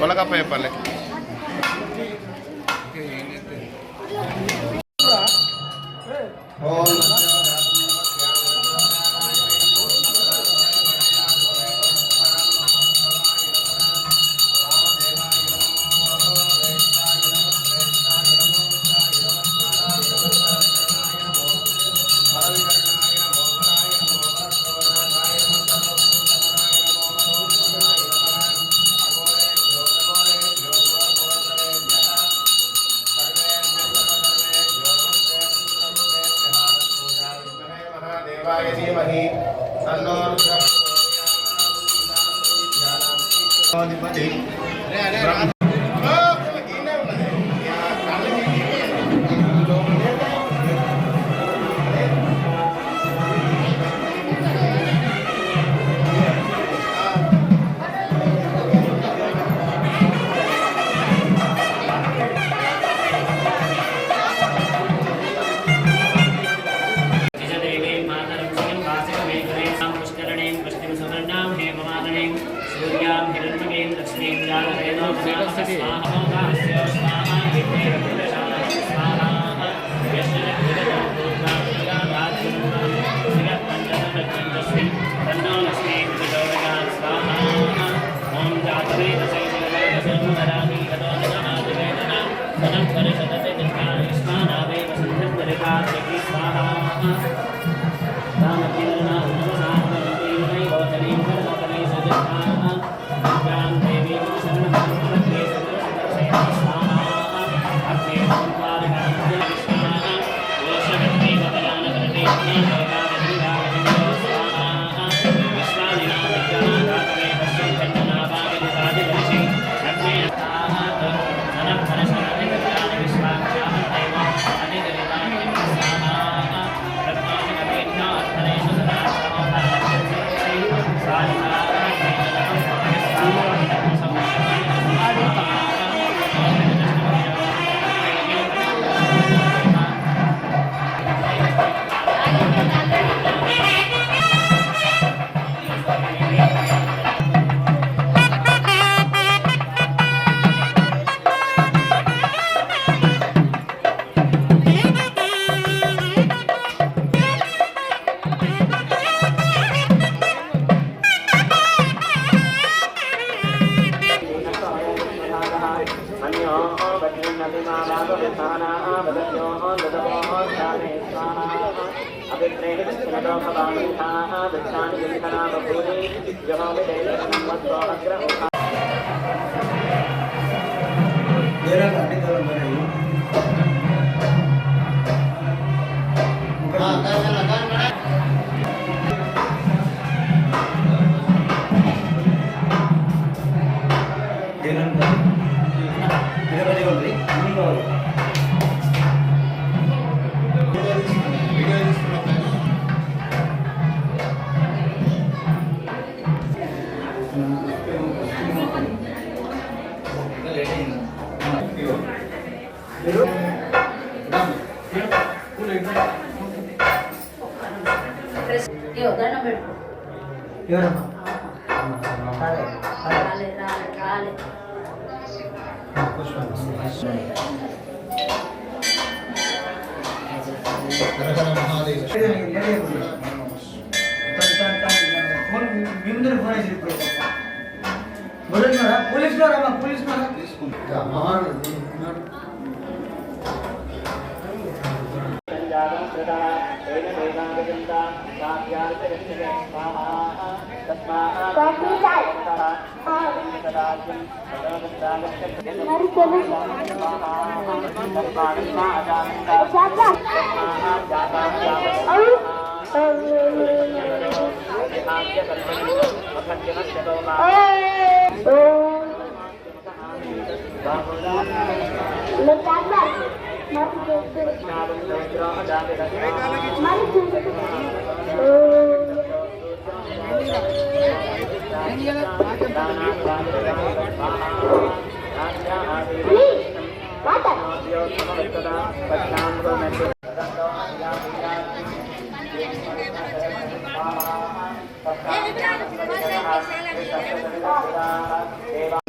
కొలకప్ప చెప్పాలి.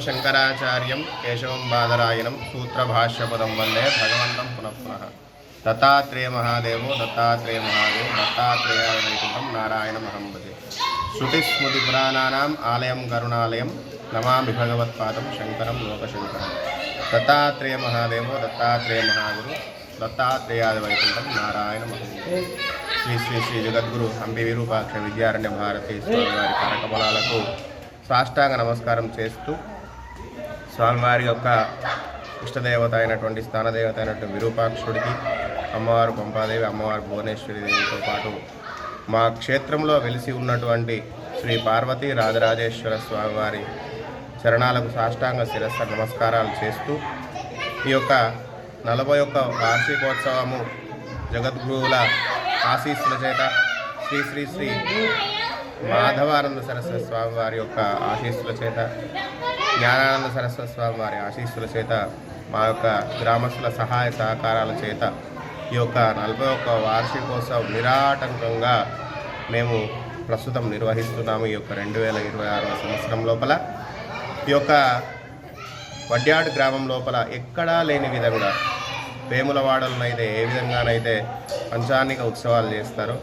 శంకరాచార్యం కేశవం బాదరాయణం సూత్రభాష్యపదం వందే భగవంతం పునః పునః. దత్తాత్రేయ మహాదేవో దత్తాత్రేయ మహాదేవ్ దత్తాత్రేయాయ వైకుంఠం నారాయణమహం భజే. శృతిస్మృతి పురాణానాం ఆలయం కరుణాలయం నమామి భగవత్పాదం శంకరం లోకశంకరం. దత్తాత్రేయ మహాదేవో దత్తాత్రేయ మహాగురు దత్తాత్రేయాయ వైకుంఠం నారాయణమహం భజే. శ్రీ శ్రీ శ్రీ జగద్గురు హంపి విరూపాక్ష విద్యారణ్య భారతీ స్వామివారి కరకమలాలకు సాష్టాంగ నమస్కారం చేస్తూ స్వామివారి యొక్క ఇష్టదేవత అయినటువంటి స్థానదేవత అయినటువంటి విరూపాక్షుడికి, అమ్మవారు పంపాదేవి, అమ్మవారు భువనేశ్వరి దేవితో పాటు మా క్షేత్రంలో వెలిసి ఉన్నటువంటి శ్రీ పార్వతీ రాజరాజేశ్వర స్వామివారి చరణాలకు సాష్టాంగ శిరస్స నమస్కారాలు చేస్తూ ఈ యొక్క 41వ వార్షికోత్సవము జగద్గురువుల ఆశీస్సుల చేత శ్రీ శ్రీ శ్రీ మాధవానంద సరస్వతి స్వామి వారి యొక్క ఆశీస్సుల చేత, జ్ఞానానంద సరస్వతి స్వామి వారి ఆశీస్సుల చేత, మా యొక్క గ్రామస్తుల సహాయ సహకారాల చేత ఈ యొక్క 41వ వార్షికోత్సవం నిరాటంకంగా మేము ప్రస్తుతం నిర్వహిస్తున్నాము. ఈ యొక్క 2026వ సంవత్సరం లోపల ఈ యొక్క వడ్యాడు గ్రామం లోపల ఎక్కడా లేని విధంగా వేములవాడలనైతే ఏ విధంగానైతే పంచాంగిక ఉత్సవాలు చేస్తారో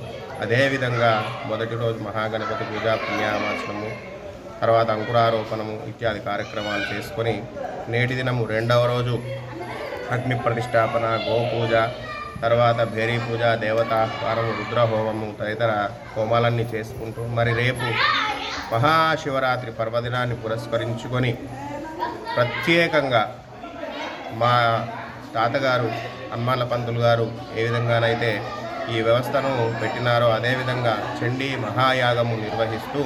అదేవిధంగా మొదటి రోజు మహాగణపతి పూజ పుణ్యామాచనము, తర్వాత అంకురారోపణము ఇత్యాది కార్యక్రమాలు చేసుకొని నేటి దినము 2వ రోజు అగ్ని ప్రతిష్టాపన, గోపూజ, తర్వాత భేరీ పూజ, దేవతాహ్వానము, రుద్రహోమము తదితర హోమాలన్నీ చేసుకుంటూ మరి రేపు మహాశివరాత్రి పర్వదినాన్ని పురస్కరించుకొని ప్రత్యేకంగా మా తాతగారు హనుమాన్ల పంతులు గారు ఏ విధంగానైతే ఈ వ్యవస్థను పెట్టినారో అదేవిధంగా చండీ మహాయాగము నిర్వహిస్తూ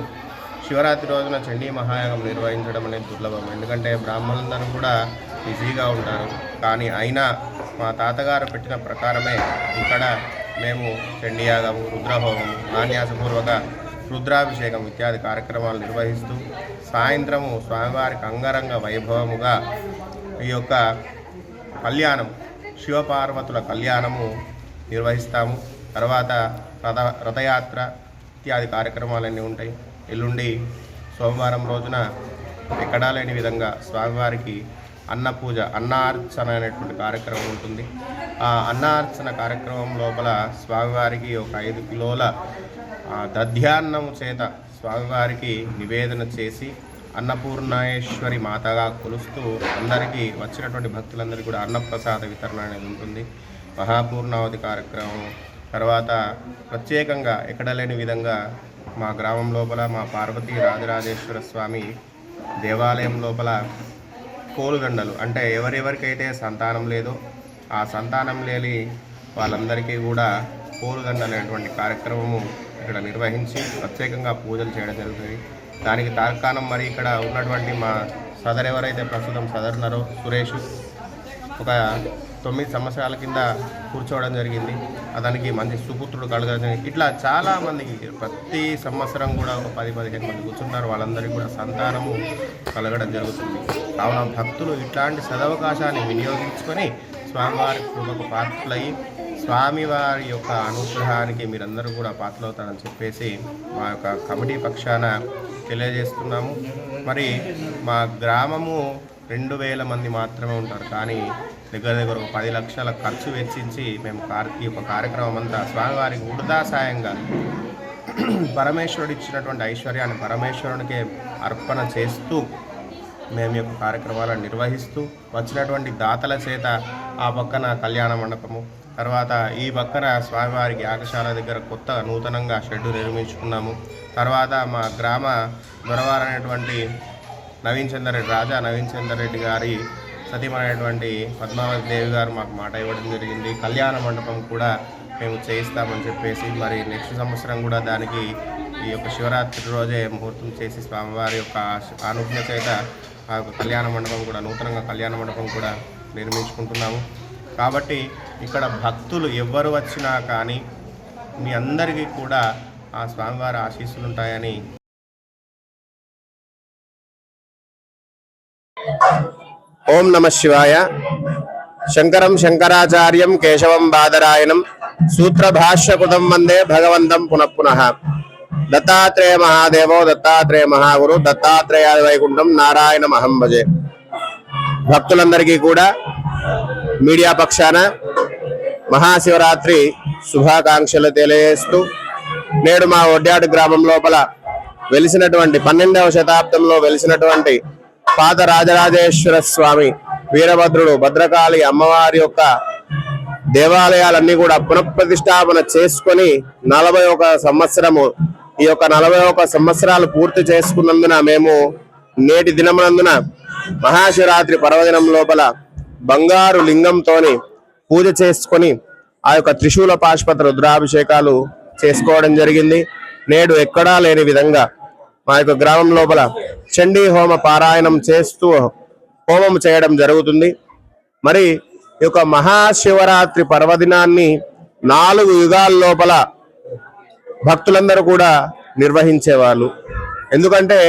శివరాత్రి రోజున చండీ మహాయాగం నిర్వహించడం అనేది దుర్లభం. ఎందుకంటే బ్రాహ్మణులందరూ కూడా బిజీగా ఉంటారు. కానీ అయినా మా తాతగారు పెట్టిన ప్రకారమే ఇక్కడ మేము చండీయాగము, రుద్రహోమము, నాన్యాసపూర్వక రుద్రాభిషేకం ఇత్యాది కార్యక్రమాలు నిర్వహిస్తూ సాయంత్రము స్వామివారికి అంగరంగ వైభవముగా ఈ యొక్క కళ్యాణం, శివపార్వతుల కళ్యాణము నిర్వహిస్తాము. తర్వాత రథయాత్ర ఇత్యాది కార్యక్రమాలన్నీ ఉంటాయి. ఎల్లుండి సోమవారం రోజున ఎక్కడా లేని విధంగా స్వామివారికి అన్నపూజ, అన్నార్చన అనేటువంటి కార్యక్రమం ఉంటుంది. ఆ అన్నార్చన కార్యక్రమం లోపల స్వామివారికి ఒక 5 కిలోల దధ్యాన్నము చేత స్వామివారికి నివేదన చేసి అన్నపూర్ణేశ్వరి మాతగా కొలుస్తూ అందరికీ వచ్చినటువంటి భక్తులందరికీ కూడా అన్నప్రసాద వితరణ అనేది ఉంటుంది. మహాపూర్ణావతి కార్యక్రమం తర్వాత ప్రత్యేకంగా ఎక్కడ లేని విధంగా మా గ్రామం లోపల మా పార్వతీ రాజరాజేశ్వర స్వామి దేవాలయం లోపల కోలుగండలు, అంటే ఎవరెవరికైతే సంతానం లేదో ఆ సంతానం లేని వాళ్ళందరికీ కూడా కోలుగండలు అనేటువంటి కార్యక్రమము ఇక్కడ నిర్వహించి ప్రత్యేకంగా పూజలు చేయడం జరుగుతుంది. దానికి తార్కాణం మరి ఇక్కడ ఉన్నటువంటి మా సదర్ ఎవరైతే ప్రస్తుతం సదర్ ఉన్నారో సురేష్ ఒక 9 సంవత్సరాల కింద కూర్చోవడం జరిగింది. అతనికి మంచి సుపుత్రుడు కలగడం, ఇట్లా చాలామందికి ప్రతి సంవత్సరం కూడా ఒక 10-15 మంది కూర్చుంటారు. వాళ్ళందరికీ కూడా సంతానము కలగడం జరుగుతుంది. కావున భక్తులు ఇట్లాంటి సదవకాశాన్ని వినియోగించుకొని స్వామివారి కృపకు పాత్రలయ్యి స్వామివారి యొక్క అనుగ్రహానికి మీరందరూ కూడా పాత్రలవుతారని చెప్పేసి మా యొక్క కమిటీ పక్షాన తెలియజేస్తున్నాము. మరి మా గ్రామము 2000 మంది మాత్రమే ఉంటారు. కానీ దగ్గర 10 లక్షల ఖర్చు వెచ్చించి మేము ఈ యొక్క కార్యక్రమం అంతా స్వామివారికి ఉడతా సాయంగా పరమేశ్వరుడు ఇచ్చినటువంటి ఐశ్వర్యాన్ని పరమేశ్వరునికే అర్పణ చేస్తూ మేము యొక్క కార్యక్రమాలను నిర్వహిస్తూ వచ్చినటువంటి దాతల చేత ఆ పక్కన కళ్యాణ మండపము, తర్వాత ఈ పక్కన స్వామివారికి యాగశాల దగ్గర కొత్త నూతనంగా షెడ్డు నిర్మించుకున్నాము. తర్వాత మా గ్రామ దొరవారనేటువంటి నవీన్ చందర్ రెడ్డి రాజా నవీన్ చందర్ రెడ్డి గారి సతీమైనటువంటి పద్మావతి దేవి గారు మాకు మాట ఇవ్వడం జరిగింది. కళ్యాణ మండపం కూడా మేము చేయిస్తామని చెప్పేసి మరి నెక్స్ట్ సంవత్సరం కూడా దానికి ఈ యొక్క శివరాత్రి రోజే ముహూర్తం చేసి స్వామివారి యొక్క అనుజ్ఞ చేత ఆ యొక్క కళ్యాణ మండపం కూడా నూతనంగా కళ్యాణ మండపం కూడా నిర్మించుకుంటున్నాము. కాబట్టి ఇక్కడ భక్తులు ఎవ్వరు వచ్చినా కానీ మీ అందరికీ కూడా ఆ స్వామివారి ఆశీస్సులు ఉంటాయని. ఓం నమ శివాయ. శంకరం శంకరాచార్యం కేశవం బాదరాయణం సూత్రభాష్యకృతం వందే భగవంతం పునః. దత్తాత్రేయ మహాదేవో దత్తాత్రేయ మహాగురు దత్తాత్రేయ వైకుంఠం నారాయణ మహం భజే. భక్తులందరికీ కూడా మీడియా పక్షాన మహాశివరాత్రి శుభాకాంక్షలు తెలియజేస్తూ, నేడు మా ఒడ్యాడు గ్రామం లోపల వెలిసినటువంటి 12వ శతాబ్దంలో వెలిసినటువంటి పాత రాజరాజేశ్వర స్వామి, వీరభద్రుడు, భద్రకాళి అమ్మవారి యొక్క దేవాలయాలన్నీ కూడా పునఃప్రతిష్టాపన చేసుకొని 41 సంవత్సరము, ఈ యొక్క 41 సంవత్సరాలు పూర్తి చేసుకున్నందున మేము నేటి దినమునందున మహాశివరాత్రి పర్వదినం లోపల బంగారు లింగంతోని పూజ చేసుకొని ఆ యొక్క త్రిశూల పాశుపత రుద్రాభిషేకాలు చేసుకోవడం జరిగింది. నేడు ఎక్కడా లేని విధంగా మా యొక్క గ్రామం లోపల చండీ హోమ పారాయణం చేస్తూ హోమం చేయడం జరుగుతుంది. మరి ఈ యొక్క మహాశివరాత్రి పర్వదినాన్ని 4 యుగాల లోపల భక్తులందరూ కూడా నిర్వహించేవాళ్ళు. ఎందుకంటే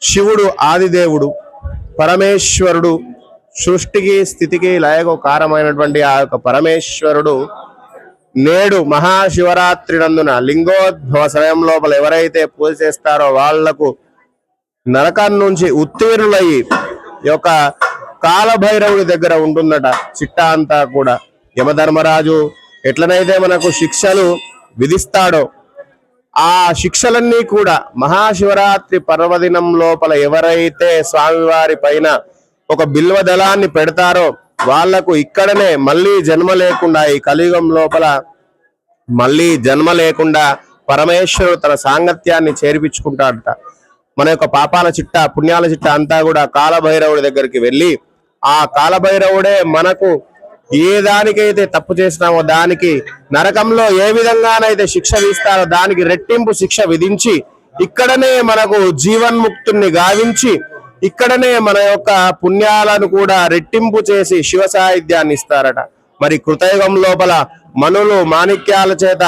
శివుడు ఆదిదేవుడు, పరమేశ్వరుడు, సృష్టికి స్థితికి లయకు కారమైనటువంటి ఆ యొక్క పరమేశ్వరుడు నేడు మహాశివరాత్రి నందున లింగోద్భవ సమయం లోపల ఎవరైతే పూజ చేస్తారో వాళ్లకు నరకం నుంచి ఉత్తీర్ణులయ్యి ఈ యొక్క కాలభైరవుడి దగ్గర ఉంటుందట చిట్టా అంతా కూడా. యమధర్మరాజు ఎట్లనైతే మనకు శిక్షలు విధిస్తాడో ఆ శిక్షలన్నీ కూడా మహాశివరాత్రి పర్వదినం లోపల ఎవరైతే స్వామివారి పైన ఒక బిల్వ దళాన్ని పెడతారో వాళ్లకు ఇక్కడనే మళ్ళీ జన్మ లేకుండా, ఈ కలియుగం లోపల మళ్ళీ జన్మ లేకుండా పరమేశ్వరుడు తన సాంగత్యాన్ని చేర్పించుకుంటాడట. మన యొక్క పాపాల చిట్ట పుణ్యాల చిట్ట అంతా కూడా కాలభైరవుడి దగ్గరికి వెళ్ళి ఆ కాలభైరవుడే మనకు ఏ దానికైతే తప్పు చేసినామో దానికి నరకంలో ఏ విధంగానైతే శిక్ష విధిస్తారో దానికి రెట్టింపు శిక్ష విధించి ఇక్కడనే మనకు జీవన్ముక్తుణ్ణి గావించి ఇక్కడనే మన యొక్క పుణ్యాలను కూడా రెట్టింపు చేసి శివ సాహిత్యాన్ని ఇస్తారట. మరి కృతయుగం లోపల మనులు మాణిక్యాల చేత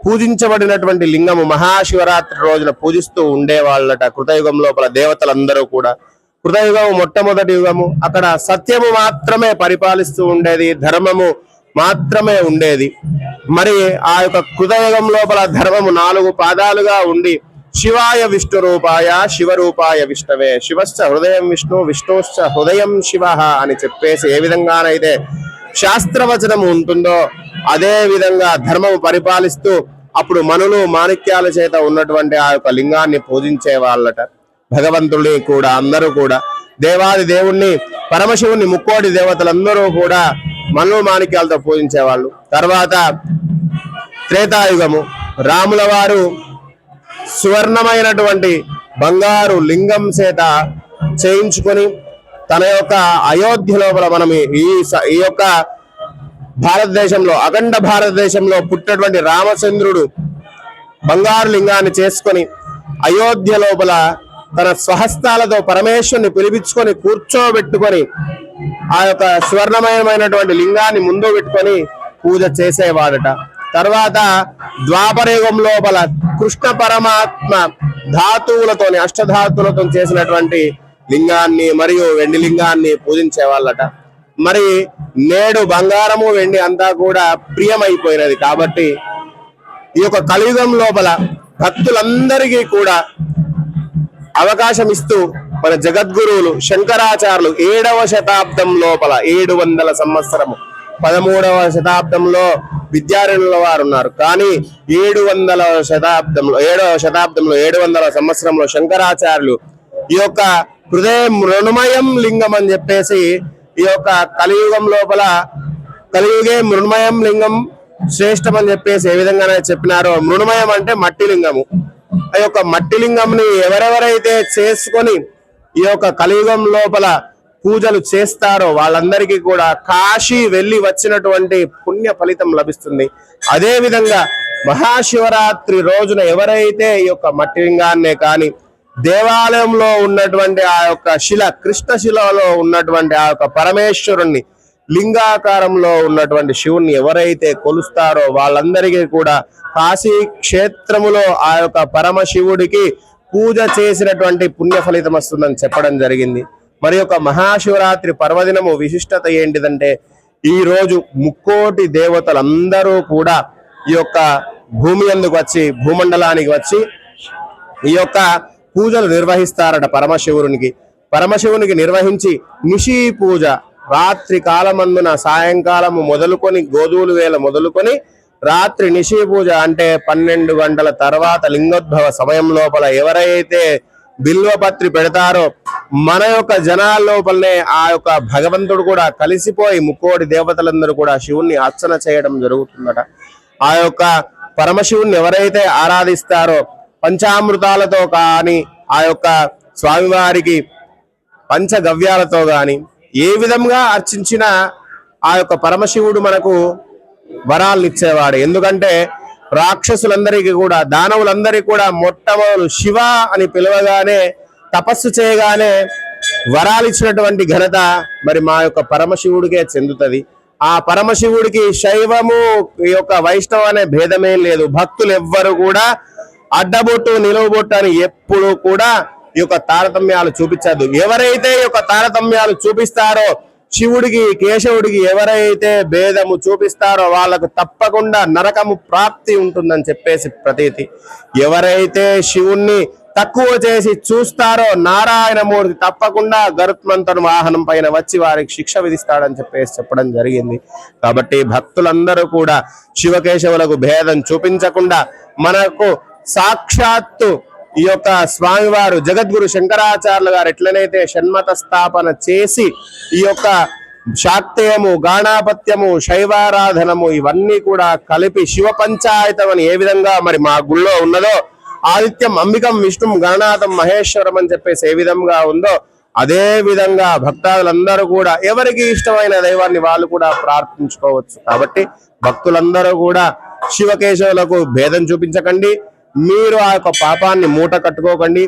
పూజించబడినటువంటి లింగము మహాశివరాత్రి రోజున పూజిస్తూ ఉండేవాళ్ళట కృతయుగం లోపల దేవతలందరూ కూడా. కృతయుగము మొట్టమొదటి యుగము. అక్కడ సత్యము మాత్రమే పరిపాలిస్తూ ఉండేది, ధర్మము మాత్రమే ఉండేది. మరి ఆ యొక్క కృతయుగం లోపల ధర్మము 4 పాదాలుగా ఉండి శివాయ విష్ణు రూపాయ శివరూపాయ విష్ణవే, శివశ్చ హృదయం విష్ణు విష్ణుశ్చ హృదయం శివ అని చెప్పేసి ఏ విధంగానైతే శాస్త్రవచనము ఉంటుందో అదే విధంగా ధర్మము పరిపాలిస్తూ అప్పుడు మనులు మాణిక్యాల చేత ఉన్నటువంటి ఆ యొక్క లింగాన్ని పూజించే వాళ్ళట. భగవంతుడిని కూడా అందరూ కూడా దేవాది దేవుణ్ణి పరమశివుణ్ణి ముక్కోటి దేవతలందరూ కూడా మనులు మాణిక్యాలతో పూజించేవాళ్ళు. తర్వాత త్రేతాయుగము, రాముల వారు సువర్ణమైనటువంటి బంగారు లింగం చేత చేయించుకొని తన యొక్క అయోధ్య లోపల మనం ఈ యొక్క భారతదేశంలో అఖండ భారతదేశంలో పుట్టినటువంటి రామచంద్రుడు బంగారు లింగాన్ని చేసుకొని అయోధ్య లోపల తన స్వహస్తాలతో పరమేశ్వరుని పిలిపించుకొని కూర్చోబెట్టుకొని ఆ యొక్క స్వర్ణమయమైనటువంటి లింగాన్ని ముందు పెట్టుకొని పూజ చేసేవాడట. తర్వాత ద్వాపరయుగం లోపల కృష్ణ పరమాత్మ ధాతువులతోని అష్టధాతువులతో చేసినటువంటి లింగాన్ని మరియు వెండి లింగాన్ని పూజించే వాళ్ళట. మరి నేడు బంగారము వెండి అంతా కూడా ప్రియమైపోయినది కాబట్టి ఈ యొక్క కలియుగం లోపల భక్తులందరికీ కూడా అవకాశం ఇస్తూ మన జగద్గురువులు శంకరాచార్యులు 7వ శతాబ్దం లోపల 700 సంవత్సరము 13వ శతాబ్దంలో విద్యారణ్యుల వారు ఉన్నారు. కానీ 700వ శతాబ్దంలో 7వ శతాబ్దంలో 700వ సంవత్సరంలో శంకరాచార్యులు ఈ యొక్క హృదయ మృణమయం లింగం అని చెప్పేసి ఈ యొక్క కలియుగం లోపల కలియుగే మృణమయం లింగం శ్రేష్టం అని చెప్పేసి ఏ విధంగానే చెప్పినారో, మృణమయం అంటే మట్టి లింగము. ఆ యొక్క మట్టి లింగంని ఎవరెవరైతే చేసుకొని ఈ యొక్క కలియుగం లోపల పూజలు చేస్తారో వాళ్ళందరికీ కూడా కాశీ వెళ్ళి వచ్చినటువంటి పుణ్య ఫలితం లభిస్తుంది. అదే విధంగా మహాశివరాత్రి రోజున ఎవరైతే ఈ యొక్క మట్టి లింగాన్నే కానీ దేవాలయంలో ఉన్నటువంటి ఆ యొక్క శిల కృష్ణశిలలో ఉన్నటువంటి ఆ యొక్క పరమేశ్వరుణ్ణి లింగాకారంలో ఉన్నటువంటి శివుణ్ణి ఎవరైతే కొలుస్తారో వాళ్ళందరికీ కూడా కాశీ క్షేత్రములో ఆ యొక్క పరమశివుడికి పూజ చేసినటువంటి పుణ్య ఫలితం వస్తుందని చెప్పడం జరిగింది. మరి యొక్క మహాశివరాత్రి పర్వదినము విశిష్టత ఏంటిదంటే ఈ రోజు ముక్కోటి దేవతలందరూ కూడా ఈ యొక్క భూమి అందుకు వచ్చి భూమండలానికి వచ్చి ఈ యొక్క పూజలు నిర్వహిస్తారట పరమశివునికి నిర్వహించి నిశీ పూజ రాత్రి కాలమందున సాయంకాలము మొదలుకొని గోధువులు వేళ మొదలుకొని రాత్రి నిశీ పూజ అంటే 12 గంటల తర్వాత లింగోద్భవ సమయం లోపల ఎవరైతే బిల్వపత్రి పెడతారో మన యొక్క జనాల లోపలనే ఆ యొక్క భగవంతుడు కూడా కలిసిపోయి ముక్కోటి దేవతలందరూ కూడా శివుణ్ణి అర్చన చేయడం జరుగుతుందట. ఆ యొక్క పరమశివుణ్ణి ఎవరైతే ఆరాధిస్తారో పంచామృతాలతో కానీ ఆ యొక్క స్వామివారికి పంచగవ్యాలతో గాని ఏ విధంగా అర్చించినా ఆ యొక్క పరమశివుడు మనకు వరాలను ఇచ్చేవాడు. ఎందుకంటే రాక్షసులందరికీ కూడా దానవులందరికీ కూడా మొట్టమొదలు శివ అని పిలవగానే తపస్సు చేయగానే వరాలు ఇచ్చినటువంటి ఘనత మరి మా యొక్క పరమశివుడికే చెందుతుంది. ఆ పరమశివుడికి శైవము ఈ యొక్క వైష్ణవ అనే భేదమే లేదు. భక్తులు ఎవ్వరు కూడా అడ్డబొట్టు నిలువబొట్టు అని ఎప్పుడు కూడా ఈ యొక్క తారతమ్యాలు చూపించద్దు. ఎవరైతే ఈ యొక్క తారతమ్యాలు చూపిస్తారో శివుడికి కేశవుడికి ఎవరైతే భేదము చూపిస్తారో వాళ్ళకు తప్పకుండా నరకము ప్రాప్తి ఉంటుందని చెప్పేసి ప్రతీతి. ఎవరైతే శివుణ్ణి తక్కువ చేసి చూస్తారో నారాయణమూర్తి తప్పకుండా గరుత్మంతుని వాహనం పైన వచ్చి వారికి శిక్ష విధిస్తాడని చెప్పేసి చెప్పడం జరిగింది. కాబట్టి భక్తులందరూ కూడా శివకేశవులకు భేదం చూపించకుండా మనకు సాక్షాత్తు ఈ యొక్క స్వామివారు జగద్గురు శంకరాచార్యులు గారు ఎట్లనైతే షణ్మత స్థాపన చేసి ఈ యొక్క శాక్తేయము గాణాపత్యము శైవారాధనము ఇవన్నీ కూడా కలిపి శివ పంచాయతం అని ఏ విధంగా మరి మా గుళ్ళో ఉన్నదో ఆదిత్యం అంబికం విష్ణుం గణనాథం మహేశ్వరం అని చెప్పేసి ఏ విధంగా ఉందో అదే విధంగా భక్తాదులందరూ కూడా ఎవరికి ఇష్టమైన దైవాన్ని వాళ్ళు కూడా ప్రార్థించుకోవచ్చు. కాబట్టి భక్తులందరూ కూడా శివకేశవులకు భేదం చూపించకండి. మీరు ఆ యొక్క పాపాన్ని మూట కట్టుకోకండి.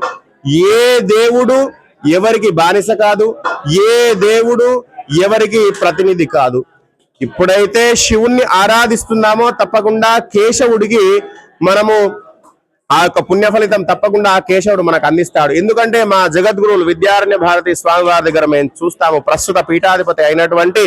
ఏ దేవుడు ఎవరికి బానిస కాదు, ఏ దేవుడు ఎవరికి ప్రతినిధి కాదు. ఇప్పుడైతే శివుణ్ణి ఆరాధిస్తున్నామో తప్పకుండా కేశవుడికి మనము ఆ యొక్క పుణ్య ఫలితం తప్పకుండా ఆ కేశవుడు మనకు అందిస్తాడు. ఎందుకంటే మా జగద్గురువులు విద్యారణ్య భారతి స్వామి వారి దగ్గర మేము చూస్తాము. ప్రస్తుత పీఠాధిపతి అయినటువంటి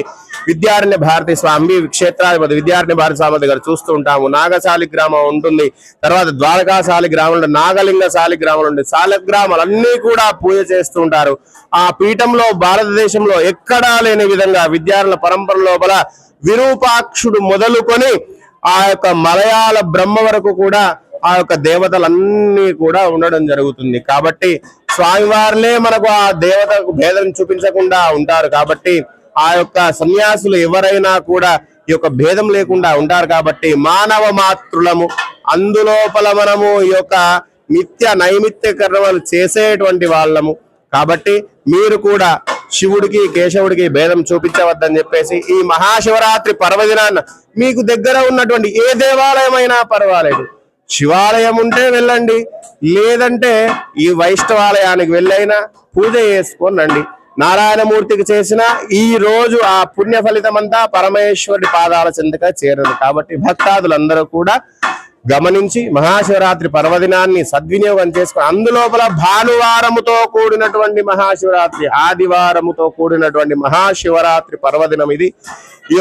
విద్యారణ్య భారతి స్వామి క్షేత్రాధిపతి విద్యారణ్య భారతి స్వామి దగ్గర చూస్తూ ఉంటాము. నాగశాలి గ్రామం ఉంటుంది, తర్వాత ద్వారకాశాలి గ్రామంలో నాగలింగశాలి గ్రామం ఉండి శాలగ్రామాలన్నీ కూడా పూజ చేస్తూ ఉంటారు. ఆ పీఠంలో భారతదేశంలో ఎక్కడా లేని విధంగా విద్యారణ్య పరంపర లోపల విరూపాక్షుడు మొదలుకొని ఆ యొక్క మలయాళ బ్రహ్మ వరకు కూడా ఆ యొక్క దేవతలన్నీ కూడా ఉండడం జరుగుతుంది. కాబట్టి స్వామివారులే మనకు ఆ దేవతకు భేదం చూపించకుండా ఉంటారు. కాబట్టి ఆ యొక్క సన్యాసులు ఎవరైనా కూడా ఈ యొక్క భేదం లేకుండా ఉంటారు. కాబట్టి మానవ మాతృలము అందులోపల మనము ఈ యొక్క నిత్య నైమిత్య కర్మలు చేసేటువంటి వాళ్ళము. కాబట్టి మీరు కూడా శివుడికి కేశవుడికి భేదం చూపించవద్దని చెప్పేసి ఈ మహాశివరాత్రి పర్వదినాన్న మీకు దగ్గర ఉన్నటువంటి ఏ దేవాలయం అయినా పర్వాలేదు, శివాలయం ఉంటే వెళ్ళండి, లేదంటే ఈ వైష్ణవాలయానికి వెళ్ళైనా పూజ చేసుకొని రండి. నారాయణమూర్తికి చేసిన ఈ రోజు ఆ పుణ్య ఫలితం అంతా పరమేశ్వరుడి పాదాల చెంతగా చేరదు. కాబట్టి భక్తాదులందరూ కూడా గమనించి మహాశివరాత్రి పర్వదినాన్ని సద్వినియోగం చేసుకుని అందులోపల భానువారముతో కూడినటువంటి మహాశివరాత్రి ఆదివారముతో కూడినటువంటి మహాశివరాత్రి పర్వదినం ఇది. ఈ